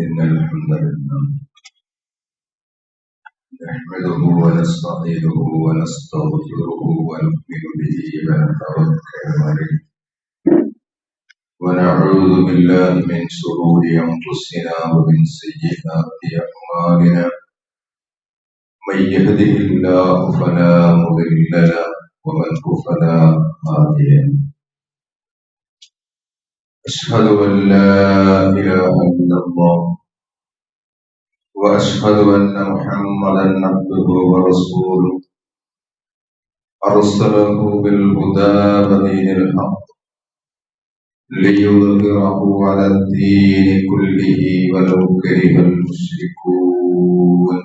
إن الحمد لله نحمده ونستعينه ونستغفره ونؤمن به ونتوكل عليه ونعوذ بالله من شرور أنفسنا ومن سيئات أعمالنا من يهده الله فلا مضل له ومن يضلل فلا هادي له أشهد أن لا إله إلا الله وأشهد أن محمدا عبده ورسوله أرسله بالهدى ودين الحق ليظهره على الدين كله ولو كره المشركون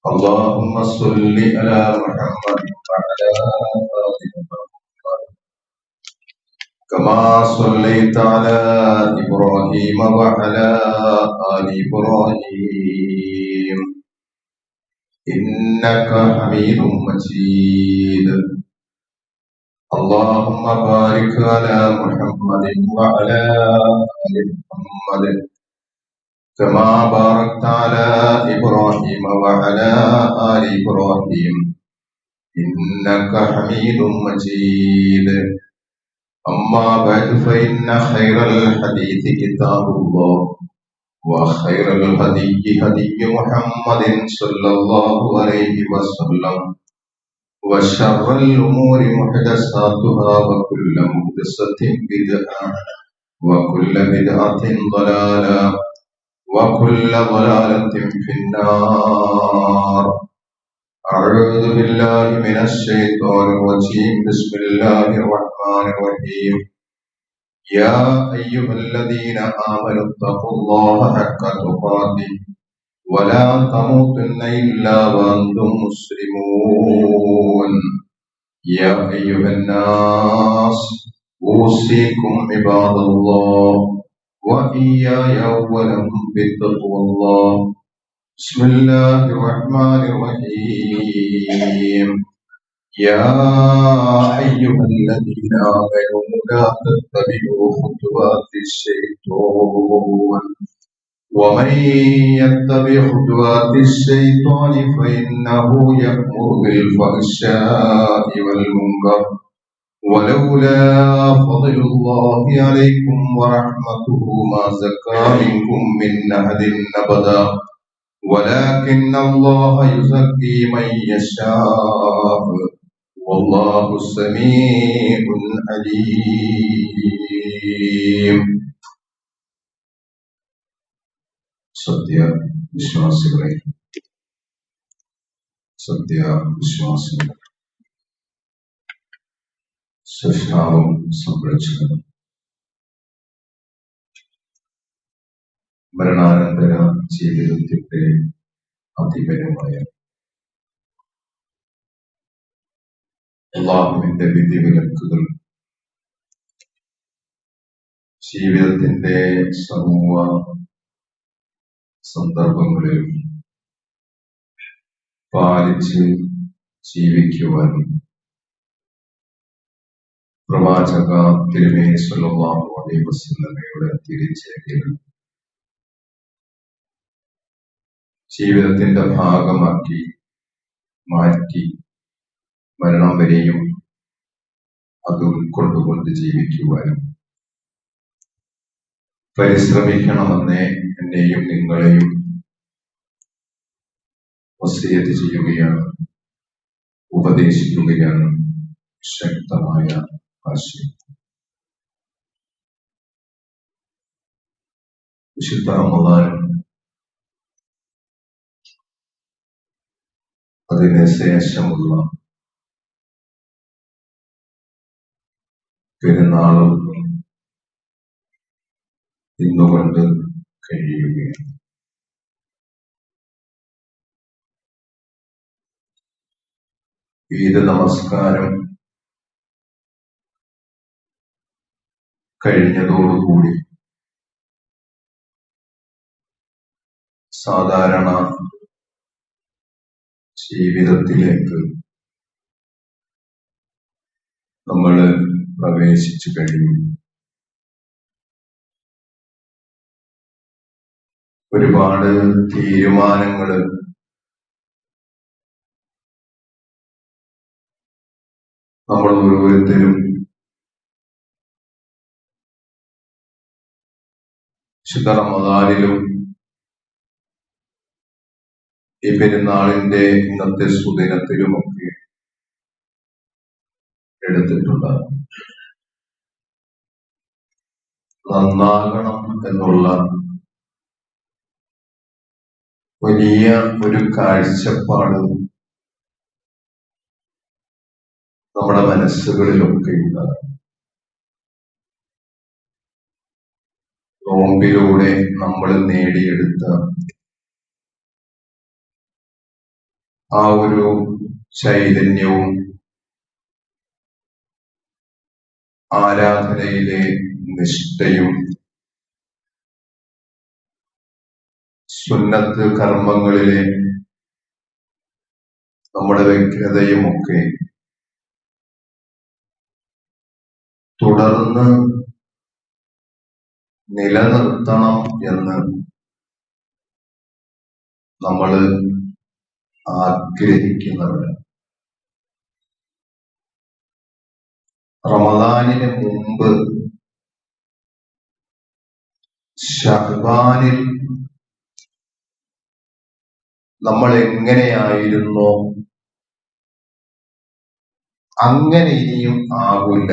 اللهم صل على محمد وعلى آل محمد كما صليت على إبراهيم وعلى آل إبراهيم إنك حميد مجيد اللهم بارك على محمد وعلى آل محمد كما باركت على إبراهيم وعلى آل إبراهيم إنك حميد مجيد أما بعد فإن خير الحديث كتاب الله وخير الهدي هدي محمد صلى الله عليه وسلم وشر الأمور محدثاتها وكل محدثة بدعة وكل بدعة ضلالة وكل ضلالة في النار أعوذ بالله من الشيطان الرجيم بسم الله الرحمن الرحيم يا أيها الذين آمنوا اتقوا الله حق تقاته ولا تموتن إلا وأنتم مسلمون يا أيها الناس أوصيكم عباد الله وإياي أولا بتقوى الله بسم الله الرحمن الرحيم يا أيها الذين آمنوا لا تتبعوا خطوات الشيطان ومن يتبع خطوات الشيطان فإنه يأمر بالفحشاء والمنكر ولولا فضل الله عليكم ورحمته ما زكى منكم من أحد أبدا ولكن الله يزكي من يشاء والله سميع عليم സത്യ വിശ്വാസികളെ സൃഷ്ടാവും സംരക്ഷകനും മരണാനന്തര ജീവിതത്തിന്റെ അധിപനുമായ അല്ലാഹുവിന്റെ വിധിവിലക്കുകൾ ജീവിതത്തിന്റെ സമൂഹ സന്ദർഭങ്ങളിൽ പാലിച്ച് ജീവിക്കുവാൻ പ്രവാചക തിരുമേനി സ്വല്ലല്ലാഹു അലൈഹി വസല്ലമയുടെ തിരിച്ചേക്കൽ ജീവിതത്തിന്റെ ഭാഗമാക്കി മാറ്റി മരണം വരെയും അത് ഉൾക്കൊണ്ടുകൊണ്ട് ജീവിക്കുവാനും പരിശ്രമിക്കണമെന്ന് എന്നെയും നിങ്ങളെയും വസിയത്ത് ചെയ്യുകയാണ്, ഉപദേശിക്കുകയാണ് ശക്തമായ ആശയം. വിശുദ്ധ റമദാൻ അതിന് ശേഷമുള്ള പെരുന്നാളും ഇന്നുകൊണ്ട് കഴിയുകയാണ്. ഈദ് നമസ്കാരം കഴിഞ്ഞതോടുകൂടി സാധാരണ ജീവിതത്തിലേക്ക് നമ്മൾ പ്രവേശിച്ചു കഴിഞ്ഞു. ഒരുപാട് തീരുമാനങ്ങൾ നമ്മൾ ഓരോരുത്തരും ശുദ്ധ റമദാനിലും ഈ പെരുന്നാളിന്റെ ഇന്നത്തെ സുദിനത്തിലുമൊക്കെ എടുത്തിട്ടുണ്ട്. നന്നാകണം എന്നുള്ള വലിയ ഒരു കാഴ്ചപ്പാട് നമ്മുടെ മനസ്സുകളിലൊക്കെ ഉണ്ടാകും. നോമ്പിലൂടെ നമ്മൾ നേടിയെടുത്ത ആ ഒരു ചൈതന്യവും ആരാധനയിലെ നിഷ്ഠയും സുന്നത്ത് കർമ്മങ്ങളിലെ നമ്മുടെ വ്യഗ്രതയുമൊക്കെ തുടർന്ന് നിലനിർത്തണം എന്ന് നമ്മൾ ആഗ്രഹിക്കുന്നവരാണ്. റമദാനിന് മുമ്പ് ശഅബാനിൽ നമ്മൾ എങ്ങനെയായിരുന്നോ അങ്ങനെ ഇനിയും ആവില്ല.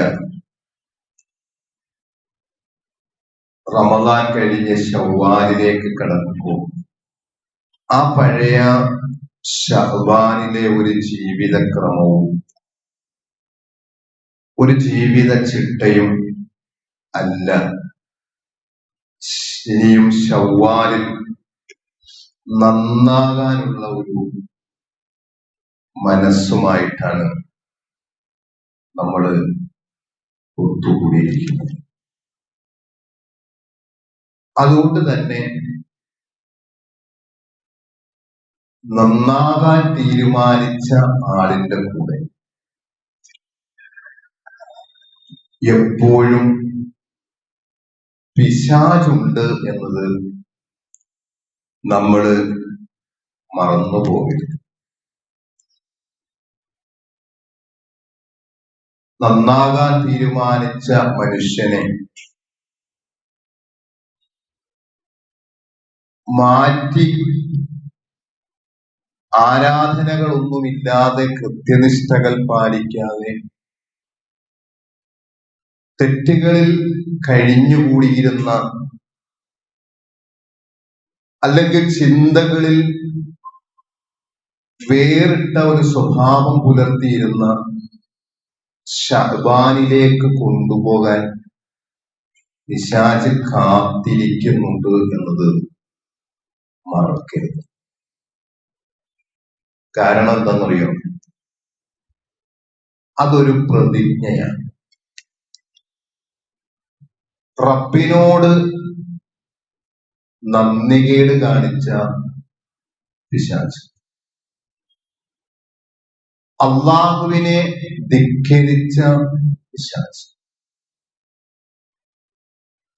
റമദാൻ കഴിഞ്ഞ് ശവ്വാലിലേക്ക് കടക്കുമ്പോൾ ആ പഴയ ശഅബാനിലെ ഒരു ജീവിതക്രമവും ഒരു ജീവിത ചിട്ടയും അല്ല ഇനിയും ശവ്വാലിൽ നന്നാകാനുള്ള ഒരു മനസ്സുമായിട്ടാണ് നമ്മൾ ഒത്തുകൂടിയിരിക്കുന്നത്. അതുകൊണ്ട് തന്നെ നന്നാകാൻ തീരുമാനിച്ച ആളിന്റെ കൂടെ എപ്പോഴും പിശാചുണ്ട് എന്നത് നമ്മൾ മറന്നുപോകരുത്. നന്നാകാൻ തീരുമാനിച്ച മനുഷ്യനെ മാറ്റി ആരാധനകളൊന്നുമില്ലാതെ കൃത്യനിഷ്ഠകൾ പാലിക്കാതെ തെറ്റുകളിൽ കഴിഞ്ഞുകൂടിയിരുന്ന അല്ലെങ്കിൽ ചിന്തകളിൽ വേറിട്ട ഒരു സ്വഭാവം പുലർത്തിയിരുന്ന ശഅബാനിലേക്ക് കൊണ്ടുപോകാൻ പിശാച് കാത്തിരിക്കുന്നുണ്ട് എന്നത് മറക്കരുത്. കാരണം എന്താണെന്നറിയോ? അതൊരു പ്രതിജ്ഞയാണ്. റബ്ബിനോട് നന്ദികേട് കാണിച്ച പിശാച്, അള്ളാഹുവിനെ ധിക്കരിച്ച പിശാച്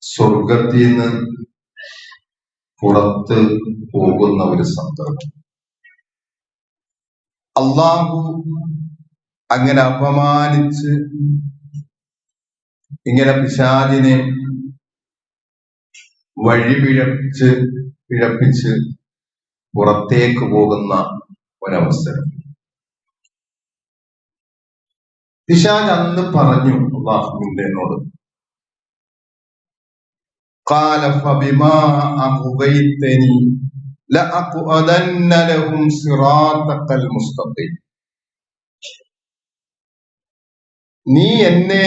സ്വർഗത്തിൽ നിന്ന് പുറത്ത് പോകുന്ന ഒരു സന്ദർഭം. അള്ളാഹു അങ്ങനെ അപമാനിച്ച് ഇങ്ങനെ പിശാചിനെ പിഴപ്പിച്ച് പുറത്തേക്ക് പോകുന്ന ഒരവസരം പിശാച് അന്ന് പറഞ്ഞു അള്ളാഹുവിനോട്, قال فبما أغويتني لأقعدن لهم صراطك المستقيم. നീ എന്നെ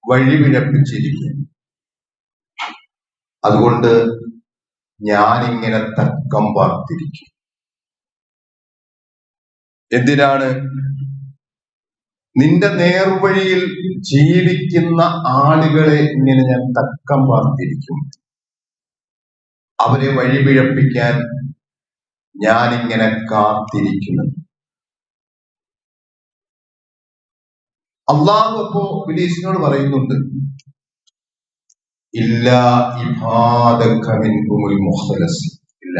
വഴിപിഴപ്പിച്ചിരിക്കും, അതുകൊണ്ട് ഞാനിങ്ങനെ തക്കം പാർത്തിരിക്കും. എന്തിനാണ്? നിന്റെ നേർവഴിയിൽ ജീവിക്കുന്ന ആളുകളെ ഇങ്ങനെ ഞാൻ തക്കം പാർത്തിരിക്കും. അവരെ വഴിപിഴപ്പിക്കാൻ ഞാനിങ്ങനെ കാത്തിരിക്കുന്നത്. അള്ളാഹു അപ്പോ ഇബ്ലീസിനോട് പറയുന്നുണ്ട്, ഇല്ലാ ഇബാദക മിൻഹുൽ മുഖ്ലസീൻ. ഇല്ല,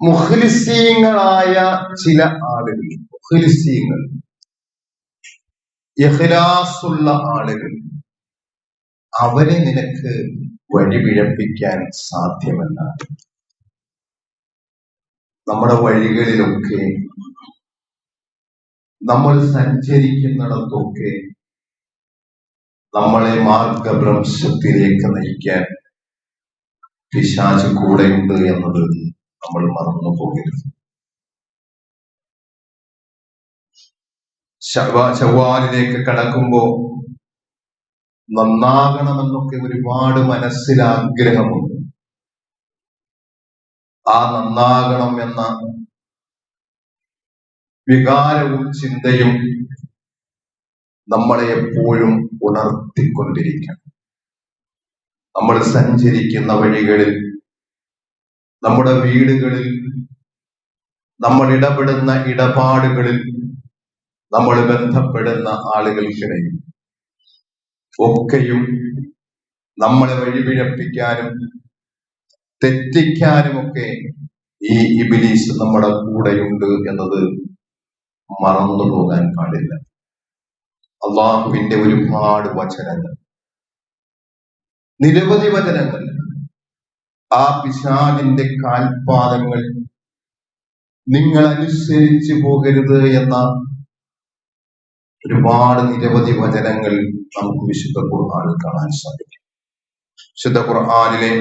മുഖ്ലിസീങ്ങളായ ചില ആളുകൾ, മുഖ്ലിസീങ്ങൾ, ഇഖ്ലാസുള്ള ആളുകൾ, അവരെ നിനക്ക് വഴിപിഴപ്പിക്കാൻ സാധ്യമല്ല. നമ്മുടെ വഴികളിലൊക്കെ, നമ്മൾ സഞ്ചരിക്കുന്നിടത്തൊക്കെ നമ്മളെ മാർഗഭ്രംശത്തിലേക്ക് നയിക്കാൻ പിശാച് കൂടെയുണ്ട് എന്നത് നമ്മൾ മറന്നു പോകരുത്. ശവ്വാലിലേക്ക് കടക്കുമ്പോ നന്നാകണമെന്നൊക്കെ ഒരുപാട് മനസ്സിൽ ആഗ്രഹമുണ്ട്. ആ നന്നാകണം എന്ന വികാരവും ചിന്തയും നമ്മളെ എപ്പോഴും ഉണർത്തിക്കൊണ്ടിരിക്കണം. നമ്മൾ സഞ്ചരിക്കുന്ന വഴികളിൽ, നമ്മുടെ വീടുകളിൽ, നമ്മൾ ഇടപെടുന്ന ഇടപാടുകളിൽ, നമ്മൾ ബന്ധപ്പെടുന്ന ആളുകൾക്കിടയിൽ ഒക്കെയും നമ്മളെ വഴിപിഴപ്പിക്കാനും തെറ്റിക്കാനുമൊക്കെ ഈ ഇബ്ലീസ് നമ്മുടെ കൂടെയുണ്ട് എന്നത് മറന്നു പോകാൻ പാടില്ല. അള്ളാഹുവിന്റെ ഒരുപാട് വചനങ്ങൾ, നിരവധി വചനങ്ങൾ, ആ പിശാചിന്റെ കാൽപാദങ്ങൾ നിങ്ങൾ അനുസരിച്ചു പോകരുത് എന്ന ഒരുപാട് നിരവധി വചനങ്ങൾ നമുക്ക് വിശുദ്ധ ഖുർആനിൽ കാണാൻ സാധിക്കും. വിശുദ്ധ ഖുർആനിലെ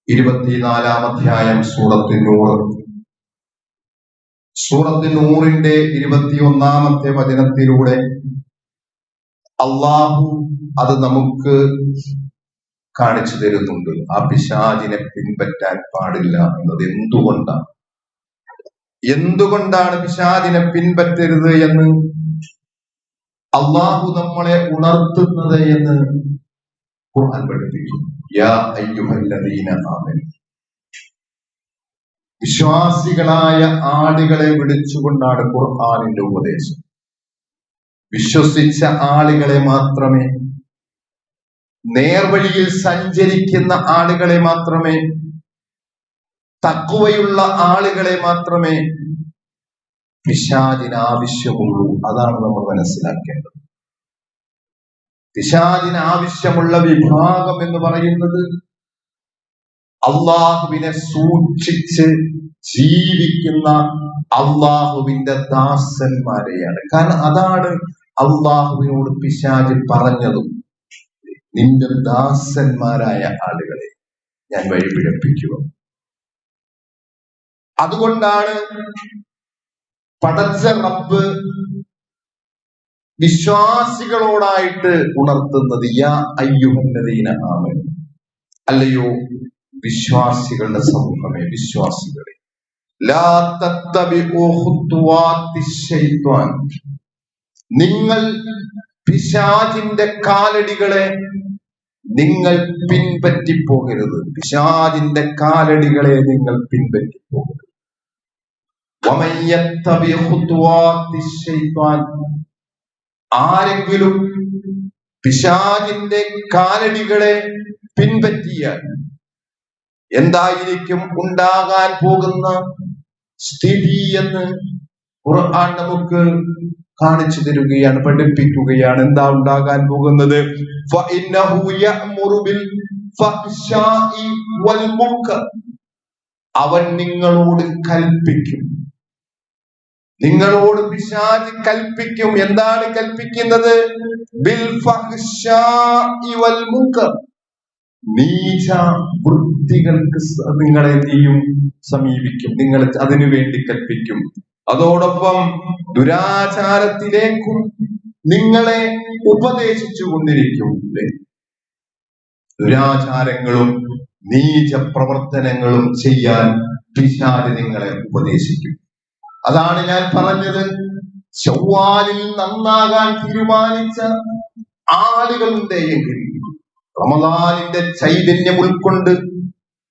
24-ാം അധ്യായം സൂറത്ത് നൂർ, സൂറത്ത് നൂറിന്റെ 21-ാമത്തെ വചനത്തിലൂടെ അള്ളാഹു അത് നമുക്ക് കാണിച്ചു തരുന്നുണ്ട്. ആ പിശാചിനെ പിൻപറ്റാൻ പാടില്ല എന്നത് എന്തുകൊണ്ടാണ് പിശാചിനെ പിൻപറ്റരുത് എന്ന് അള്ളാഹു നമ്മളെ ഉണർത്തുന്നത് എന്ന് ഖുർആൻ പഠിപ്പിക്കുന്നു. യാ അയ്യുഹല്ലദീന ആമനൂ, വിശ്വാസികളായ ആളുകളെ വിളിച്ചുകൊണ്ടാണ് ഖുർആനിന്റെ ഉപദേശം. വിശ്വസിച്ച ആളുകളെ മാത്രമേ, നേർവഴിയിൽ സഞ്ചരിക്കുന്ന ആളുകളെ മാത്രമേ, തഖ്വയുള്ള ആളുകളെ മാത്രമേ പിശാചിന് ആവശ്യമുള്ളൂ. അതാണ് നമ്മൾ മനസ്സിലാക്കേണ്ടത്. പിശാചിന് ആവശ്യമുള്ള വിഭാഗം എന്ന് പറയുന്നത് അള്ളാഹുവിനെ സൂക്ഷിച്ച് ജീവിക്കുന്ന അള്ളാഹുവിന്റെ ദാസന്മാരെയാണ്. കാരണം അതാണ് അള്ളാഹുവിനോട് പിശാച് പറഞ്ഞതും, നിന്റെ ദാസന്മാരായ ആളുകളെ ഞാൻ വഴിപിഴപ്പിക്കുക. അതുകൊണ്ടാണ് പടച്ച റബ്ബ് വിശ്വാസികളോടായിട്ട് ഉണർത്തുന്നത്, യാ അയ്യുഹല്ലദീന ആമനൂ, അല്ലയോ വിശ്വാസികളുടെ സമൂഹമേ, വിശ്വാസികളെ, ലാ തത്തബിഉ ഖുതുവാത്തിശ് ശൈത്വാൻ, നിങ്ങൾ പിശാചിന്റെ കാലടികളെ നിങ്ങൾ പിൻപറ്റിപ്പോകരുത്. പിശാചിന്റെ കാലടികളെ നിങ്ങൾ പിൻപറ്റിപ്പോകരുത്. വമൻ യത്തബിഉ ഖുതുവാത്തിശ് ശൈത്വാൻ, ആരെങ്കിലും പിശാചിന്റെ കാലടികളെ പിൻപറ്റിയാൽ എന്തായിരിക്കും ഉണ്ടാകാൻ പോകുന്ന സ്ഥിതി എന്ന് ഖുർആൻ നമുക്ക് കാണിച്ചു തരികയാണ്, പഠിപ്പിക്കുകയാണ്. എന്താ ഉണ്ടാകാൻ പോകുന്നത്? ഫഇന്നഹു യഅ്മുറു ബിൽ ഫഹ്ശാഇ വൽ മുൻകർ, അവൻ നിങ്ങളോട് കൽപ്പിക്കും. നിങ്ങളോട് പിശാച് കൽപ്പിക്കും. എന്താണ് കൽപ്പിക്കുന്നത്? ബിൽ ഫഹ്ശാഇ വൽ മുൻകർ, നീച വൃത്തികൾക്ക് നിങ്ങളെ തീയും സമീപിക്കും, നിങ്ങൾ അതിനു വേണ്ടി കൽപ്പിക്കും. അതോടൊപ്പം ദുരാചാരത്തിലേക്കും നിങ്ങളെ ഉപദേശിച്ചു കൊണ്ടിരിക്കും. ദുരാചാരങ്ങളും നീച പ്രവർത്തനങ്ങളും ചെയ്യാൻ പിശാച് നിങ്ങളെ ഉപദേശിക്കും. അതാണ് ഞാൻ പറഞ്ഞത്, ശവ്വാലിൽ നന്നാകാൻ തീരുമാനിച്ച ആളുകളുണ്ടെങ്കിൽ, റമദാനിന്റെ ചൈതന്യം ഉൾക്കൊണ്ട്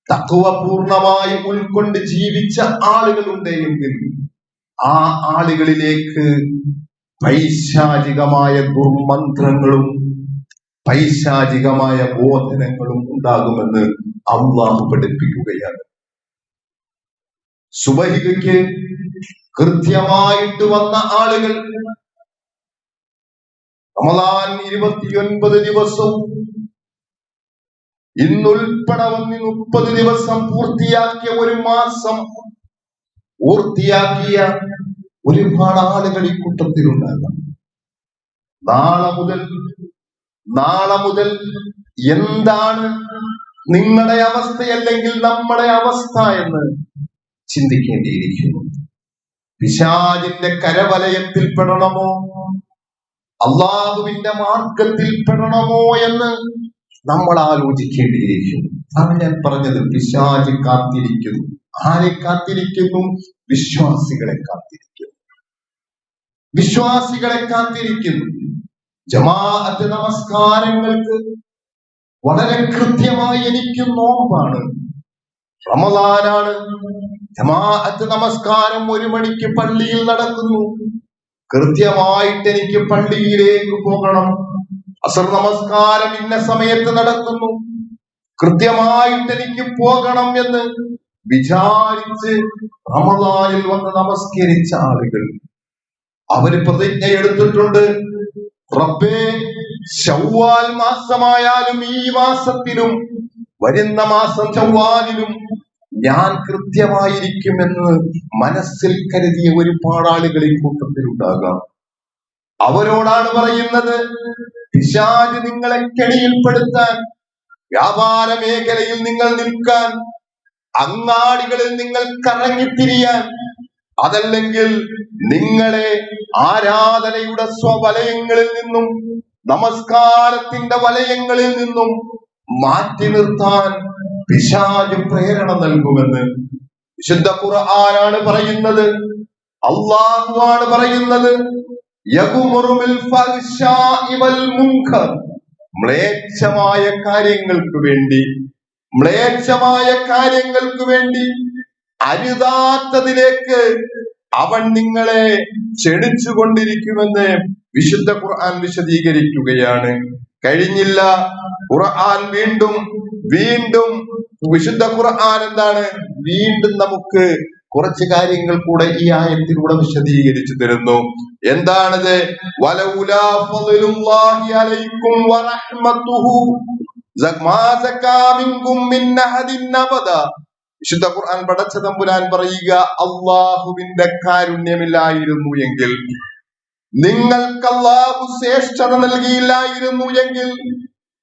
തഖ്വ പൂർണ്ണമായി ഉൾക്കൊണ്ട് ജീവിച്ച ആളുകളുണ്ടെങ്കിൽ, ആ ആളുകളിലേക്ക് പൈശാചികമായ ദുർമന്ത്രങ്ങളും പൈശാചികമായ ബോധനങ്ങളും ഉണ്ടാകുമെന്ന് അള്ളാഹു പഠിപ്പിക്കുകയാണ്. സുബഹിക്ക് കൃത്യമായിട്ട് വന്ന ആളുകൾ റമദാൻ 29 ദിവസവും ഇന്നുൾപ്പെടെ 30 ദിവസം പൂർത്തിയാക്കിയ ഒരു മാസം പൂർത്തിയാക്കിയ ഒരുപാട് ആളുകൾ ഈ കൂട്ടത്തിലുണ്ടാകാം. നാളെ മുതൽ എന്താണ് നിങ്ങളുടെ അവസ്ഥയല്ലെങ്കിൽ നമ്മുടെ അവസ്ഥ എന്ന് ചിന്തിക്കേണ്ടിയിരിക്കുന്നു. പിശാചിന്റെ കരവലയത്തിൽ പെടണമോ അള്ളാഹുവിന്റെ മാർഗത്തിൽ പെടണമോ എന്ന് നമ്മൾ ആലോചിക്കേണ്ടിയിരിക്കുന്നു. ആണ് ഞാൻ പറഞ്ഞത്, പിശാച് കാത്തിരിക്കുന്നു. ആരെ കാത്തിരിക്കുന്നു? വിശ്വാസികളെ കാത്തിരിക്കുന്നു. ജമാഅത്ത് നമസ്കാരങ്ങൾക്ക് വളരെ കൃത്യമായി എനിക്ക് നോമ്പാണ്, റമദാനാണ്. ജമാഅത്ത് നമസ്കാരം 1 മണിക്ക് പള്ളിയിൽ നടക്കുന്നു. കൃത്യമായിട്ട് എനിക്ക് പള്ളിയിലേക്ക് പോകണം. അസർ നമസ്കാരം ഇന്ന സമയത്ത് നടക്കുന്നു, കൃത്യമായിട്ട് എനിക്ക് പോകണം എന്ന് വിചാരിച്ച് റമദാനിൽ വന്ന് നമസ്കരിച്ച ആളുകൾ അവര് പ്രതിജ്ഞ എടുത്തിട്ടുണ്ട്, റബ്ബേ ശവ്വാൽ മാസമായാലും ഈ മാസത്തിലും വരുന്ന മാസം ശവ്വാലിലും ഞാൻ കൃത്യമായിരിക്കുമെന്ന് മനസ്സിൽ കരുതിയ ഒരുപാട് ആളുകൾ ഈ കൂട്ടത്തിലുണ്ടാകാം. അവരോടാണ് പറയുന്നത്, പിശാച് നിങ്ങളെ കെണിയിൽപ്പെടുത്താൻ, വ്യാപാര മേഖലയിൽ നിങ്ങൾ നിൽക്കാൻ, അങ്ങാടികളിൽ നിങ്ങൾ കറങ്ങിത്തിരിയാൻ, അതല്ലെങ്കിൽ നിങ്ങളെ ആരാധനയുടെ സ്വവലയങ്ങളിൽ നിന്നും നമസ്കാരത്തിന്റെ വലയങ്ങളിൽ നിന്നും മാറ്റി നിർത്താൻ പിശാച് പ്രേരണ നൽകുമെന്ന് വിശുദ്ധ ഖുർആനാണ് പറയുന്നത്. അല്ലാഹുവാണ് പറയുന്നത്, യഗ്മുറുൽ ഫഹ്ശാഇ വൽ മുൻകർ. മ്ലേച്ഛമായ കാര്യങ്ങൾക്ക് വേണ്ടി അരുതാത്തതിലേക്ക് അവൻ നിങ്ങളെ ക്ഷണിച്ചുകൊണ്ടിരിക്കുമെന്ന് വിശുദ്ധ ഖുർആൻ വിശദീകരിക്കുകയാണ്. കഴിഞ്ഞില്ല, ഖുർആൻ വീണ്ടും വിശുദ്ധ ഖുർആൻ എന്താണ് വീണ്ടും നമുക്ക് കുറച്ച് കാര്യങ്ങൾ കൂടെ ഈ ആയത്തിലൂടെ വിശദീകരിച്ചു തരുന്നു. എന്താണത്? വലൗലാ ഫളലുല്ലാഹി അലൈക്കും വറഹ്മത്തുഹു മാ സകാ മിൻകും മിൻ അഹദിൻ അബദാ. വിശുദ്ധ ഖുർആൻ പടച്ച തമ്പുരാൻ പറയുക, അള്ളാഹുവിന്റെ കാരുണ്യമില്ലായിരുന്നു എങ്കിൽ, നിങ്ങൾക്ക് അള്ളാഹു ശ്രേഷ്ഠത നൽകിയില്ലായിരുന്നു എങ്കിൽ,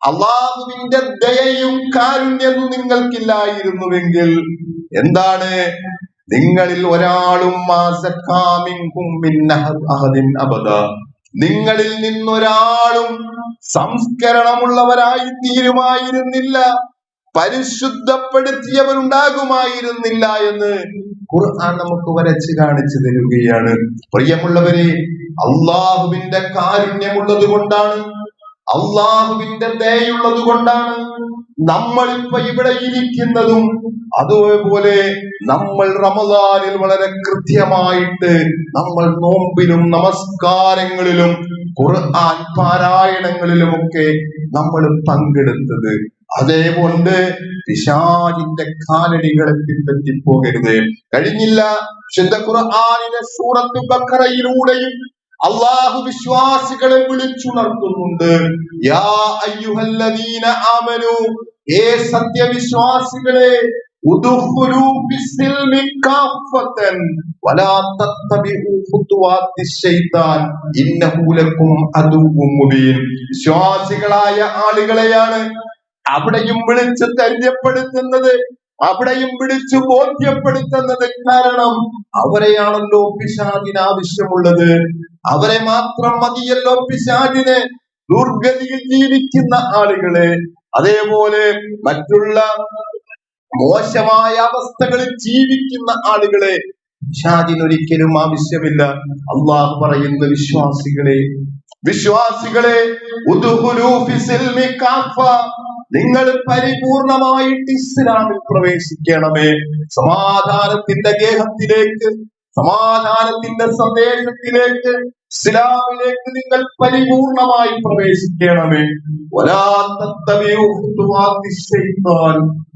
അള്ളാഹുവിന്റെ ദയയും കാരുണ്യവും നിങ്ങൾക്കില്ലായിരുന്നുവെങ്കിൽ എന്താണ്? നിങ്ങളിൽ ഒരാളും നിങ്ങളിൽ നിന്നൊരാളും സംസ്കരണമുള്ളവരായി തീരുമായിരുന്നില്ല, പരിശുദ്ധപ്പെടുത്തിയവരുണ്ടാകുമായിരുന്നില്ല എന്ന് ഖുർആൻ നമുക്ക് വരച്ച് കാണിച്ചു തരികയാണ്. പ്രിയമുള്ളവരെ, അള്ളാഹുവിന്റെ കാരുണ്യമുള്ളത് കൊണ്ടാണ്, അള്ളാഹുവിന്റെ ദയയുള്ളത് കൊണ്ടാണ് നമ്മളിപ്പോ ഇവിടെ ഇരിക്കുന്നതും. അതുപോലെ നമ്മൾ റമദാനിൽ വളരെ കൃത്യമായിട്ട് നമ്മൾ നോമ്പിലും നമസ്കാരങ്ങളിലും ഖുർആൻ പാരായണങ്ങളിലുമൊക്കെ നമ്മൾ പങ്കെടുത്തത്. അതേകൊണ്ട് പിശാചിന്റെ കാലടികളെ പിൻപറ്റി പോകരുത്. കഴിഞ്ഞില്ല, വിശുദ്ധ ഖുർആനിലെ സൂറത്ത് ബഖറയിലൂടെയും അള്ളാഹു വിശ്വാസികളെ വിളിച്ചുണർത്തുന്നുണ്ട്. യാ അയ്യുഹല്ലദീന ആമനു, ഏ സത്യവിശ്വാസികളെ, ഉദ്ഖുലൂ ഫിസ്സിൽമി കാഫത്തൻ വലാ തത്തബിഉ ഖുതുവാത്തിശ് ശൈത്താൻ ഇന്നഹു ലക്കും അദുവ്വും മുബീൻ. വിശ്വാസികളായ ആളുകളെയാണ് അവിടെയും വിളിച്ച് ധൈര്യപ്പെടുത്തുന്നത്, അവിടെയും വിളിച്ചു ബോധ്യപ്പെടുത്തുന്നത്. കാരണം അവരെയാണല്ലോ പിശാചിന് ആവശ്യമുള്ളത്, അവരെ മാത്രം മതിയല്ലോ പിശാചിന്. ദുർഗതിയിൽ ജീവിക്കുന്ന ആളുകളെ, അതേപോലെ മറ്റുള്ള മോശമായ അവസ്ഥകളിൽ ജീവിക്കുന്ന ആളുകളെ പിശാചിനൊരിക്കലും ആവശ്യമില്ല. അള്ളാഹു പറയുന്ന വിശ്വാസികളെ ഉദ്ഖുലൂ ഫിസ്സിൽമി കാഫ, നിങ്ങൾ പരിപൂർണമായിട്ട് ഇസ്ലാമിൽ പ്രവേശിക്കണമേ. സമാധാനത്തിന്റെ ഗേഹത്തിലേക്ക്, സമാധാനത്തിന്റെ സന്ദേശത്തിലേക്ക് ഇസ്ലാമിലേക്ക് നിങ്ങൾ പരിപൂർണമായി പ്രവേശിക്കണമേ.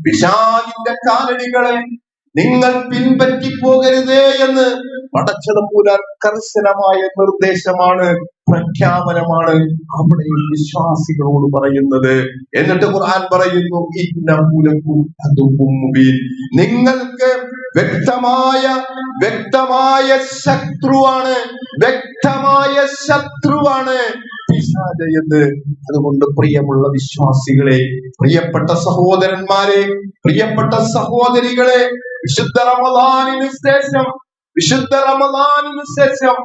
പിശാചിന്റെ കാലടികളെ നിങ്ങൾ പിൻപറ്റി പോകരുതേ എന്ന് പടച്ചതമ്പുരാൻ കർശനമായ നിർദ്ദേശമാണ്, പ്രഖ്യാപനമാണ് അവിടെയും വിശ്വാസികളോട് പറയുന്നത്. എന്നിട്ട് ഖുർആൻ പറയുന്നു, നിങ്ങൾക്ക് വ്യക്തമായ ശത്രുവാണ്, പിശാച്. അതുകൊണ്ട് പ്രിയമുള്ള വിശ്വാസികളെ, പ്രിയപ്പെട്ട സഹോദരന്മാരെ, പ്രിയപ്പെട്ട സഹോദരികളെ, വിശുദ്ധ റമദാനിന് ശേഷം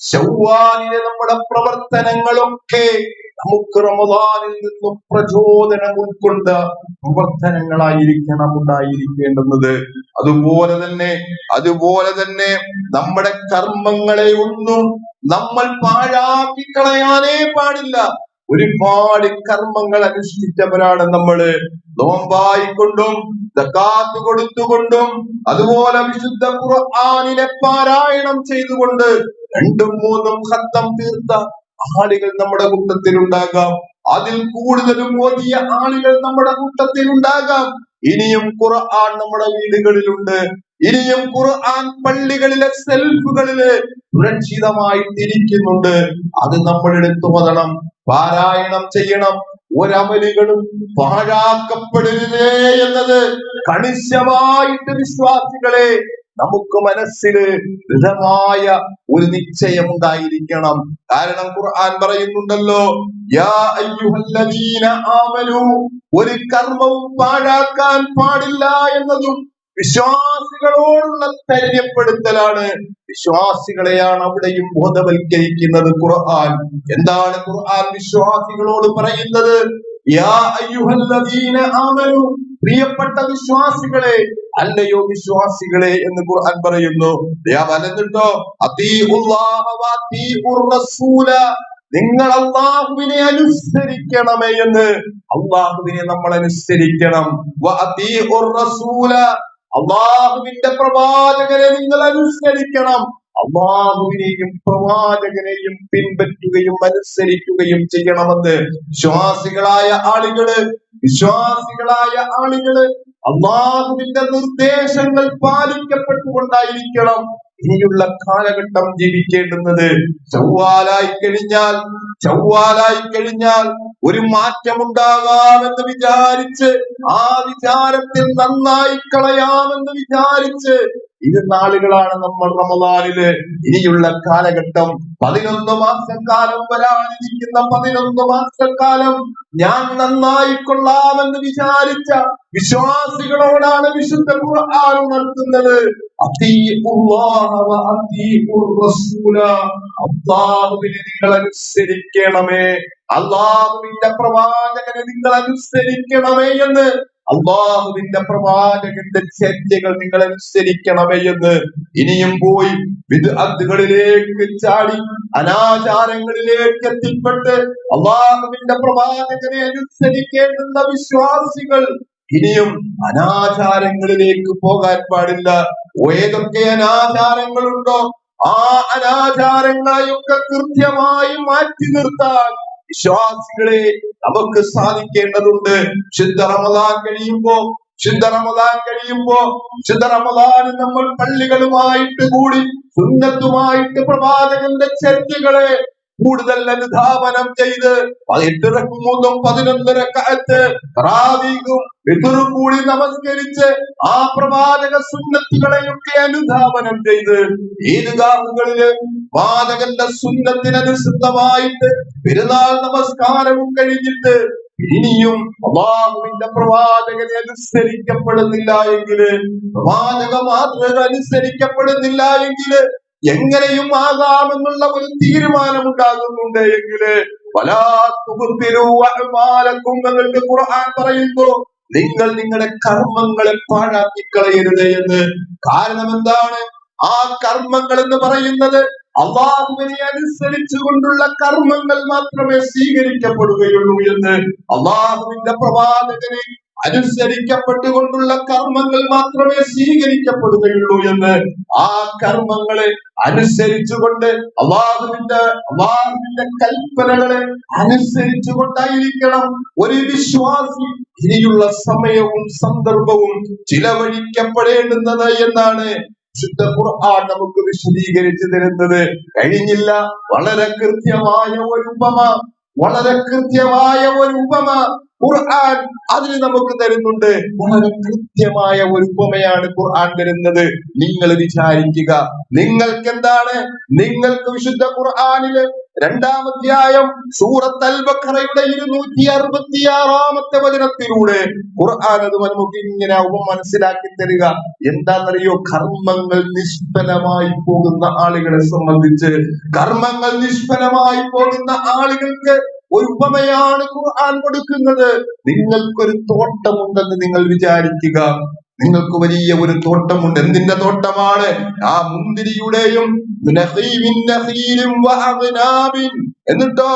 ശവ്വാലിലെ നമ്മുടെ പ്രവർത്തനങ്ങളൊക്കെ നമുക്ക് റമദാനിൽ നിന്നും പ്രചോദനം ഉൾക്കൊണ്ട പ്രവർത്തനങ്ങളായിരിക്കണം ഉണ്ടായിരിക്കേണ്ടുന്നത്. അതുപോലെ തന്നെ നമ്മുടെ കർമ്മങ്ങളെ ഒന്നും നമ്മൾ പാഴാക്കി കളയാനേ പാടില്ല. ഒരുപാട് കർമ്മങ്ങൾ അനുഷ്ഠിച്ചവരാണ് നമ്മള്. നോമ്പായിക്കൊണ്ടും സകാത്ത് കൊടുത്തുകൊണ്ടും അതുപോലെ വിശുദ്ധ ഖുർആനിനെ പാരായണം ചെയ്തുകൊണ്ട് 2ഉം 3ഉം ഖത്തം തീർത്ത ആളുകൾ നമ്മുടെ കൂട്ടത്തിലുണ്ടാകാം. അതിൽ കൂടുതലും ഓതിയ ആളുകൾ നമ്മുടെ കൂട്ടത്തിലുണ്ടാകാം. ഇനിയും ഖുർആൻ നമ്മുടെ വീടുകളിലുണ്ട്. ഇനിയും ഖുർആൻ പള്ളികളിലെ സെൽഫുകളില് സുരക്ഷിതമായിട്ടിരിക്കുന്നുണ്ട്. അത് നമ്മൾ എടുത്തു ഓതണം, പാരായണം ചെയ്യണം. ഒരമലുകളും പാഴാക്കപ്പെടരുതേ എന്നത് കണിശമായിട്ട് വിശ്വാസികളെ നമുക്ക് മനസ്സിൽ ദൃഢമായ ഒരു നിശ്ചയം ഉണ്ടായിരിക്കണം. കാരണം ഖുർആൻ പറയുന്നുണ്ടല്ലോ, യാ അയ്യുഹല്ലദീന ആമനൂ, ഒരു കർമ്മവും പാഴാക്കാൻ പാടില്ല എന്നതും വിശ്വാസികളോടുള്ള ധൈര്യപ്പെടുത്തലാണ്. വിശ്വാസികളെയാണ് അവിടെയും ബോധവൽക്കരിക്കുന്നത് ഖുർആൻ. എന്താണ് ഖുർആൻ വിശ്വാസികളോട് പറയുന്നത്? യാ അയ്യുഹല്ലദീന ആമനൂ, പ്രിയപ്പെട്ട വിശ്വാസികളെ, അല്ലയോ വിശ്വാസികളെ എന്ന് ഖുർആൻ പറയുന്നു. വലന്നിട്ടോ, അതീഉല്ലാഹ വ അതീഉർ റസൂല, നിങ്ങൾ അല്ലാഹുവിനെ അനുസരിക്കണമേ എന്ന്. അല്ലാഹുവിനെ നമ്മൾ അനുസരിക്കണം. വ അതീഉർ റസൂല, അല്ലാഹുവിന്റെ പ്രവാചകനെ നിങ്ങൾ അനുസരിക്കണം. അല്ലാഹുവിനെയും പ്രവാചകനെയും പിൻപറ്റുകയും അനുസരിക്കുകയും ചെയ്യണമെന്ന് വിശ്വാസികളായ ആളുകള് അല്ലാഹുവിന്റെ നിർദ്ദേശങ്ങൾ പാലിക്കപ്പെട്ടുകൊണ്ടായിരിക്കണം ഇനിയുള്ള കാലഘട്ടം ജീവിക്കേണ്ടുന്നത്. ചൊവ്വാലായി കഴിഞ്ഞാൽ ഒരു മാറ്റമുണ്ടാകാമെന്ന് വിചാരിച്ച്, ആ വിചാരത്തിൽ നന്നായി കളയാമെന്ന് വിചാരിച്ച് ഇരുന്ന ആളുകളാണ് നമ്മൾ റമദാനില്. ഇനിയുള്ള കാലഘട്ടം 11 മാസക്കാലം വരാനിരിക്കുന്ന 11 മാസക്കാലം ഞാൻ നന്നായി കൊള്ളാമെന്ന് വിചാരിച്ച വിശ്വാസികളോടാണ് വിശുദ്ധ ഖുർആൻ ഉണർത്തുന്നത്. അല്ലാഹുവിനെ നിങ്ങൾ അനുസരിക്കണമേ, അല്ലാഹുവിന്റെ പ്രവാചകനെ നിങ്ങൾ അനുസരിക്കണമേ എന്ന്. അല്ലാഹുവിന്റെ പ്രവാചകന്റെ ചര്യകൾ നിങ്ങൾ അനുസരിക്കണമേ എന്ന്. ഇനിയും പോയി വിദ്അത്തുകളിലേക്ക് ചാടി അനാചാരങ്ങളിലേക്ക് എത്തിപ്പെട്ട് അല്ലാഹുവിന്റെ പ്രവാചകനെ അനുസരിക്കേണ്ടുന്ന വിശ്വാസികൾ ഇനിയും അനാചാരങ്ങളിലേക്ക് പോകാൻ പാടില്ല. ഏതൊക്കെ അനാചാരങ്ങളുണ്ടോ ആ അനാചാരങ്ങളെയൊക്കെ കൃത്യമായി മാറ്റി നിർത്താൻ വിശ്വാസികളെ നമുക്ക് സാധിക്കേണ്ടതുണ്ട്. ശുദ്ധ റമദാൻ കഴിയുമ്പോ നമ്മൾ പള്ളികളുമായിട്ട് കൂടി സുന്നത്തുമായിട്ട് പ്രവാചകന്റെ ചര്യകളെ കൂടുതൽ അനുധാവനം ചെയ്ത് 8 റക്അത്തും 11 റക്അത്ത് തറാവീഹും വിത്റും കൂടി നമസ്കരിച്ച് ആ പ്രവാചക സുന്നത്തുകളെയൊക്കെ അനുധാവനം ചെയ്ത് ഈദ്ഗാഹുകളില് പ്രവാചകന്റെ സുന്നത്തിനനുസൃതമായിട്ട് പെരുന്നാൾ നമസ്കാരവും കഴിഞ്ഞിട്ട് ഇനിയും അല്ലാഹുവിന്റെ പ്രവാചകനെ അനുസരിക്കപ്പെടുന്നില്ല എങ്കില്, പ്രവാചക മാതൃക അനുസരിക്കപ്പെടുന്നില്ല എങ്കില് എങ്ങനെയും ആകാമെന്നുള്ള ഒരു തീരുമാനമുണ്ടാകുന്നുണ്ട് എങ്കില് എന്നിട്ട് ഖുർആൻ പറയുന്നു, നിങ്ങൾ നിങ്ങളുടെ കർമ്മങ്ങളെ പാഴാക്കി കളയരുത് എന്ന്. കാരണം എന്താണ്? ആ കർമ്മങ്ങൾ എന്ന് പറയുന്നത് അല്ലാഹുവിനെ അനുസരിച്ചു കൊണ്ടുള്ള കർമ്മങ്ങൾ മാത്രമേ സ്വീകരിക്കപ്പെടുകയുള്ളൂ എന്ന് അല്ലാഹുവിന്റെ പ്രവാചകനെ അനുസരിക്കപ്പെട്ടുകൊണ്ടുള്ള കർമ്മങ്ങൾ മാത്രമേ സ്വീകരിക്കപ്പെടുകയുള്ളൂ എന്ന്, ആ കർമ്മങ്ങളെ അനുസരിച്ചുകൊണ്ട് അള്ളാഹുവിന്റെ കൽപ്പനകളെ അനുസരിച്ചുകൊണ്ടായിരിക്കണം ഒരു വിശ്വാസി ഇനിയുള്ള സമയവും സന്ദർഭവും ചിലവഴിക്കപ്പെടേണ്ടുന്നത് എന്നാണ് വിശുദ്ധ ഖുർആൻ നമുക്ക് വിശദീകരിച്ചു തരുന്നത്. കഴിഞ്ഞില്ല, വളരെ കൃത്യമായ ഒരു ഉപമ ഖുർആൻ അതിന് നമുക്ക് തരുന്നുണ്ട്. വളരെ കൃത്യമായ ഒരു ഉപമയാണ് ഖുർആൻ തരുന്നത്. നിങ്ങൾ വിചാരിക്കുക, നിങ്ങൾക്ക് എന്താണ്, നിങ്ങൾക്ക് വിശുദ്ധ ഖുർആനില് 2-ാം അധ്യായം സൂറത്ത് അൽ ബഖറയുടെ 266-ാമത്തെ വചനത്തിലൂടെ ഖുർആൻ അത് നമുക്ക് ഇങ്ങനെ മനസ്സിലാക്കി തരിക. എന്താണെന്നറിയോ? കർമ്മങ്ങൾ നിഷ്ഫലമായി പോകുന്ന ആളുകളെ സംബന്ധിച്ച്, കർമ്മങ്ങൾ നിഷ്ഫലമായി പോകുന്ന ആളുകൾക്ക് ഒരു ഉപമയാണ് ഖുർആൻ കൊടുക്കുന്നത്. നിങ്ങൾക്കൊരു തോട്ടമുണ്ടെന്ന് നിങ്ങൾ വിചാരിക്കുക. നിങ്ങൾക്ക് വലിയ ഒരു തോട്ടമുണ്ട്. എന്തിന്റെ തോട്ടമാണ്? ആ മുന്തിരിയുടെയും എന്നിട്ടോ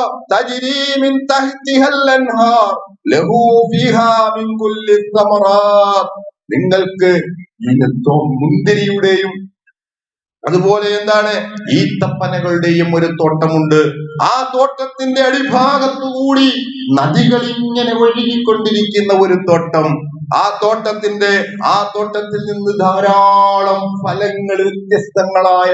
നിങ്ങൾക്ക് മുന്തിരിയുടെയും അതുപോലെ എന്താണ് ഈത്തപ്പനകളുടെയും ഒരു തോട്ടമുണ്ട്. ആ തോട്ടത്തിന്റെ അടിഭാഗത്തുകൂടി നദികൾ ഇങ്ങനെ ഒഴുകിക്കൊണ്ടിരിക്കുന്ന ഒരു തോട്ടം. ആ തോട്ടത്തിൽ നിന്ന് ധാരാളം ഫലങ്ങൾ, വ്യത്യസ്തങ്ങളായ